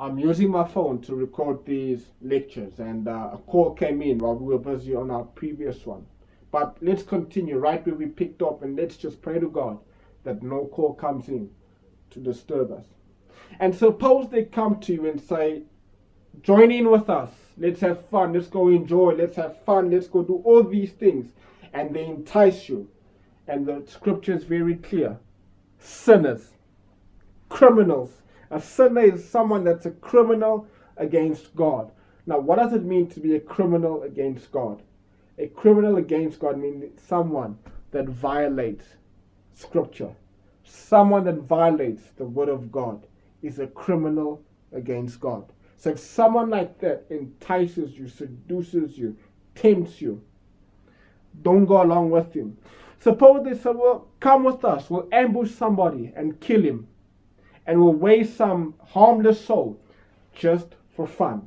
I'm using my phone to record these lectures, and a call came in while we were busy on our previous one. But let's continue right where we picked up, and let's just pray to God that no call comes in to disturb us. And suppose they come to you and say, join in with us, let's have fun, let's go enjoy, let's have fun, let's go do all these things, and they entice you. And the scripture is very clear: sinners, criminals. A sinner is someone that's a criminal against God. Now, what does it mean to be a criminal against God? A criminal against God means someone that violates scripture. Someone that violates the word of God is a criminal against God. So if someone like that entices you, seduces you, tempts you, don't go along with him. Suppose they say, well, come with us, we'll ambush somebody and kill him, and we'll waste some harmless soul just for fun.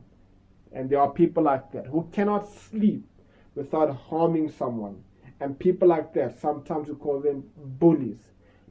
And there are people like that who cannot sleep without harming someone. And people like that, sometimes we call them bullies.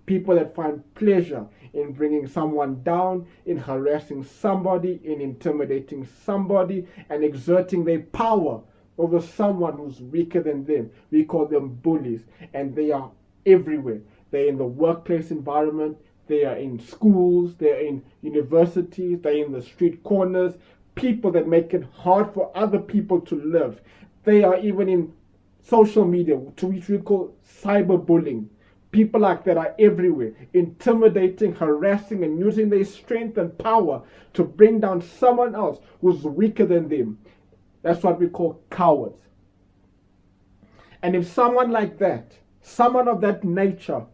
People that find pleasure in bringing someone down, in harassing somebody, in intimidating somebody, and exerting their power over someone who's weaker than them. We call them bullies, and they are everywhere. They're in the workplace environment, they are in schools, they're in universities, they're in the street corners. People that make it hard for other people to live. They are even in social media, to which we call cyberbullying. People like that are everywhere, intimidating, harassing, and using their strength and power to bring down someone else who's weaker than them. That's what we call cowards. And if someone like that, someone of that nature,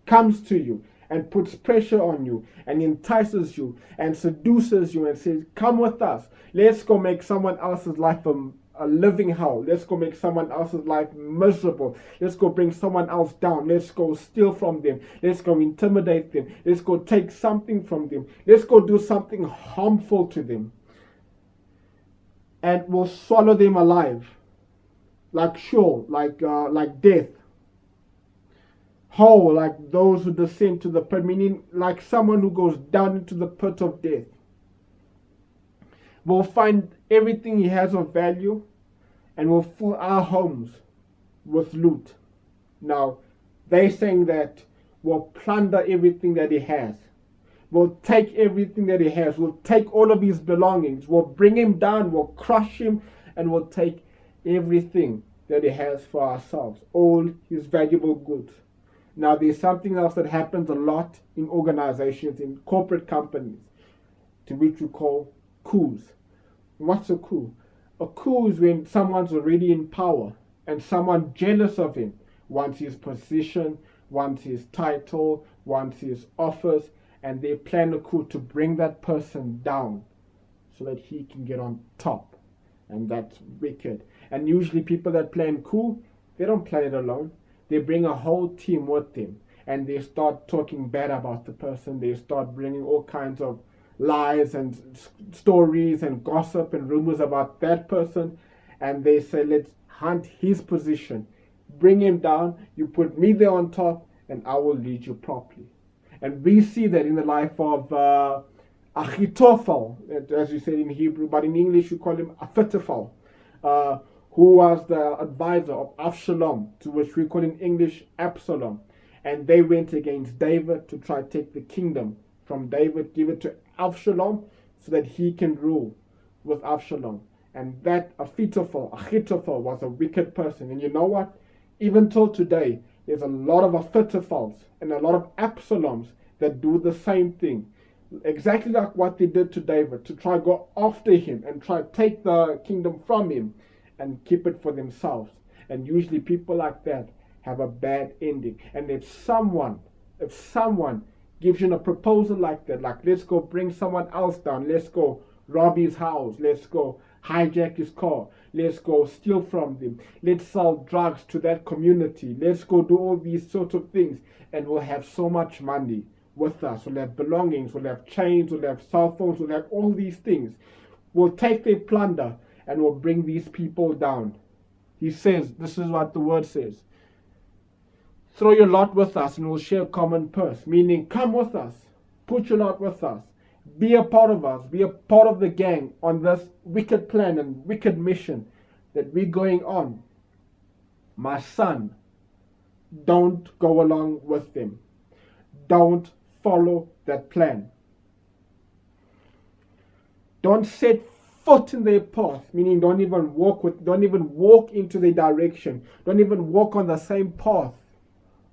comes to you and puts pressure on you and entices you and seduces you and says, come with us, let's go make someone else's life a living hell, let's go make someone else's life miserable, let's go bring someone else down, let's go steal from them, let's go intimidate them, let's go take something from them, let's go do something harmful to them, and we'll swallow them alive, like Sheol, like death, whole, like those who descend to the pit, meaning like someone who goes down into the pit of death. We'll find everything he has of value, and we'll fill our homes with loot. Now, they're saying that we'll plunder everything that he has. We'll take everything that he has. We'll take all of his belongings. We'll bring him down. We'll crush him, and we'll take everything that he has for ourselves, all his valuable goods. Now, there's something else that happens a lot in organizations, in corporate companies, to which we call coups. What's a coup? A coup is when someone's already in power and someone jealous of him wants his position, wants his title, wants his office, and they plan a coup to bring that person down so that he can get on top. And that's wicked. And usually people that plan coup, they don't plan it alone. They bring a whole team with them, and they start talking bad about the person. They start bringing all kinds of lies and stories and gossip and rumors about that person, and they say, let's hunt his position, bring him down, you put me there on top, and I will lead you properly. And we see that in the life of Achitophel, as you say in Hebrew, but in English you call him Ahithophel, who was the advisor of Absalom, to which we call in English Absalom. And they went against David to try to take the kingdom from David, give it to Absalom, so that he can rule with Absalom. And that Ahithophel was a wicked person. And you know what? Even till today, there's a lot of Ahithophels and a lot of Absaloms that do the same thing. Exactly like what they did to David, to try to go after him and try to take the kingdom from him and keep it for themselves. And usually people like that have a bad ending. And if someone gives you a proposal like that, like let's go bring someone else down, let's go rob his house, let's go hijack his car, let's go steal from them, let's sell drugs to that community, let's go do all these sorts of things, and we'll have so much money with us, we'll have belongings, we'll have chains, we'll have cell phones, we'll have all these things. We'll take their plunder and we'll bring these people down. He says, this is what the word says: throw your lot with us and we'll share a common purse. Meaning, come with us, put your lot with us, Be a part of us. Be a part of the gang on this wicked plan and wicked mission that we're going on. My son, don't go along with them. Don't follow that plan. Don't set foot in their path, meaning don't even walk into their direction. Don't even walk on the same path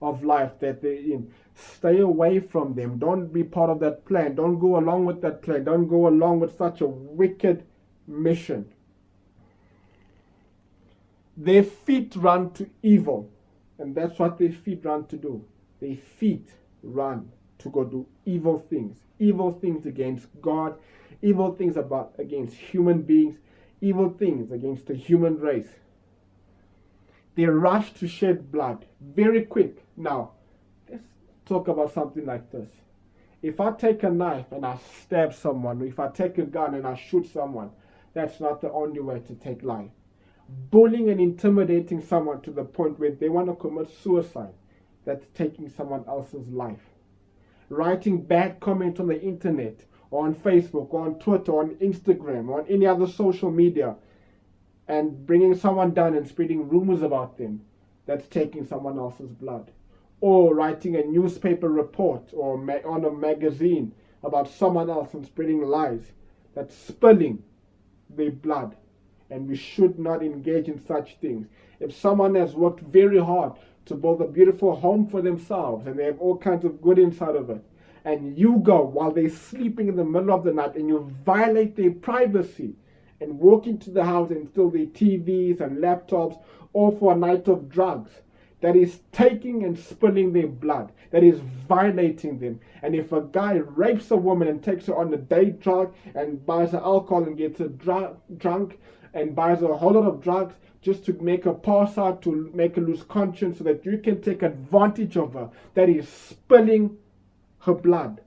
of life that they're in. Stay away from them. Don't be part of that plan. Don't go along with that plan. Don't go along with such a wicked mission. Their feet run to evil, and that's what their feet run to do. Their feet run to go do evil things against God, evil things against human beings, evil things against the human race. They rush to shed blood very quick. Now, let's talk about something like this. If I take a knife and I stab someone, or if I take a gun and I shoot someone, that's not the only way to take life. Bullying and intimidating someone to the point where they want to commit suicide, that's taking someone else's life. Writing bad comments on the internet, or on Facebook, or on Twitter, or on Instagram, or on any other social media, and bringing someone down and spreading rumors about them, that's taking someone else's blood. Or writing a newspaper report or on a magazine about someone else and spreading lies, that's spilling their blood. And we should not engage in such things. If someone has worked very hard to build a beautiful home for themselves and they have all kinds of good inside of it, and you go while they're sleeping in the middle of the night and you violate their privacy and walk into the house and steal their TVs and laptops, all for a night of drugs, that is taking and spilling their blood. That is violating them. And if a guy rapes a woman and takes her on a day drug and buys her alcohol and gets her drunk and buys her a whole lot of drugs just to make her pass out, to make her lose conscience so that you can take advantage of her, that is spilling her blood.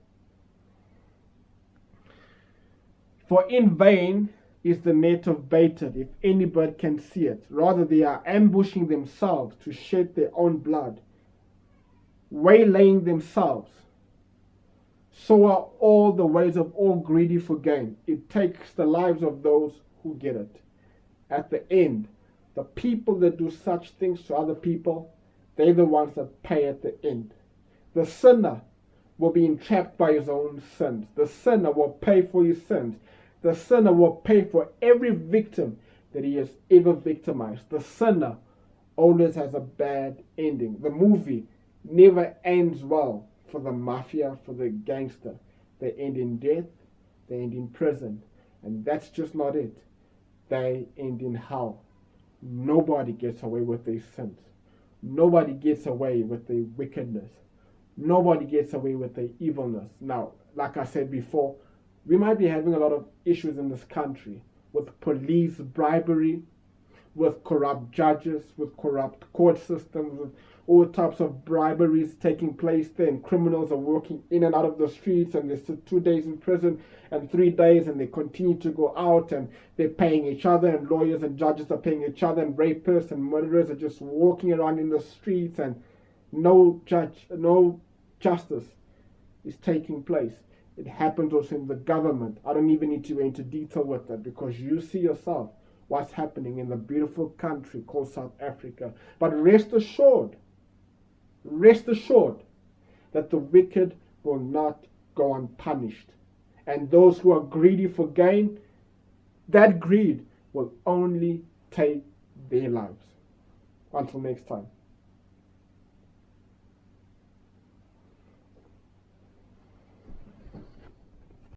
For in vain is the net of baited, if any bird can see it. Rather, they are ambushing themselves to shed their own blood, waylaying themselves. So are all the ways of all greedy for gain. It takes the lives of those who get it. At the end, the people that do such things to other people, they're the ones that pay at the end. The sinner will be entrapped by his own sins. The sinner will pay for his sins. The sinner will pay for every victim that he has ever victimized. The sinner always has a bad ending. The movie never ends well for the mafia, for the gangster. They end in death, they end in prison. And that's just not it. They end in hell. Nobody gets away with their sins. Nobody gets away with their wickedness. Nobody gets away with their evilness. Now, like I said before, we might be having a lot of issues in this country with police bribery, with corrupt judges, with corrupt court systems, with all types of briberies taking place there, and criminals are working in and out of the streets, and they sit 2 days in prison and 3 days, and they continue to go out, and they're paying each other, and lawyers and judges are paying each other, and rapists and murderers are just walking around in the streets, and no justice is taking place. It happens also in the government. I don't even need to go into detail with that, because you see yourself what's happening in the beautiful country called South Africa. But rest assured that the wicked will not go unpunished. And those who are greedy for gain, that greed will only take their lives. Until next time.